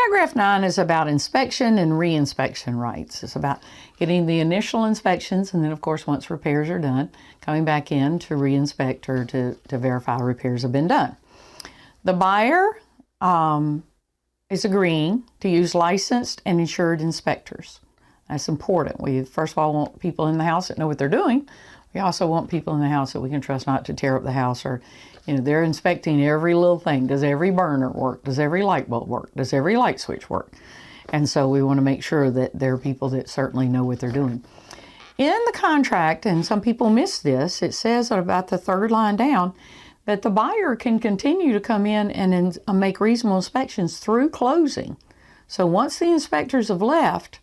Paragraph 9 is about inspection and reinspection rights. It's about getting the initial inspections, and then of course once repairs are done, coming back in to reinspect or to verify repairs have been done. The buyer is agreeing to use licensed and insured inspectors. That's important. We first of all want people in the house that know what they're doing. We also want people in the house that we can trust not to tear up the house, or they're inspecting every little thing. Does every burner work? Does every light bulb work? Does every light switch work? And so we want to make sure that there are people that certainly know what they're doing. In the contract, and some people miss this, it says at about the third line down that the buyer can continue to come in and make reasonable inspections through closing. So once the inspectors have left,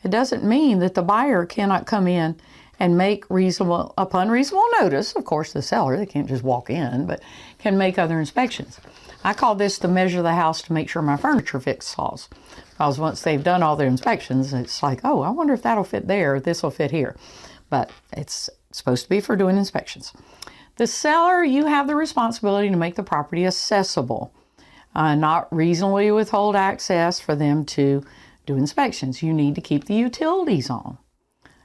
it doesn't mean that the buyer cannot come in and make upon reasonable notice, of course the seller, they can't just walk in, but can make other inspections. I call this the measure the house to make sure my furniture fits clause. Because once they've done all their inspections, it's like, oh, I wonder if that'll fit there, this will fit here. But it's supposed to be for doing inspections. The seller, you have the responsibility to make the property accessible, not reasonably withhold access for them to do inspections. You need to keep the utilities on.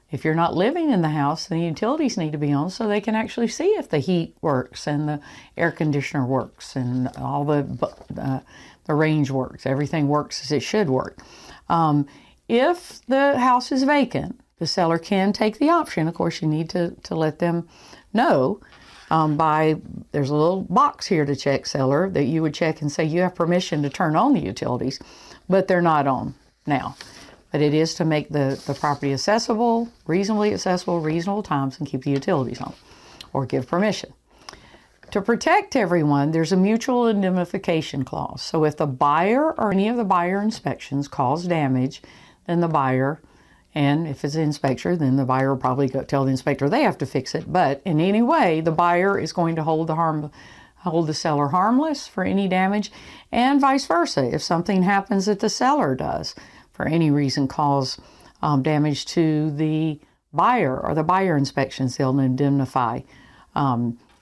If you're not living in the house, the utilities need to be on so they can actually see if the heat works and the air conditioner works and all the range works. Everything works as it should work. If the house is vacant, the seller can take the option. Of course, you need to let them know there's a little box here to check, seller, that you would check and say you have permission to turn on the utilities, but they're not on now. But it is to make the property accessible, reasonable times, and keep the utilities on, or give permission. To protect everyone, there's a mutual indemnification clause. So if the buyer or any of the buyer inspections cause damage, then the buyer, and if it's an inspector, then the buyer will probably tell the inspector they have to fix it. But in any way, the buyer is going to hold the seller harmless for any damage, and vice versa. If something happens that the seller does, for any reason, cause damage to the buyer or the buyer inspections, they'll indemnify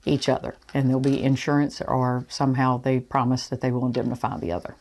each other, and there'll be insurance, or somehow they promise that they will indemnify the other.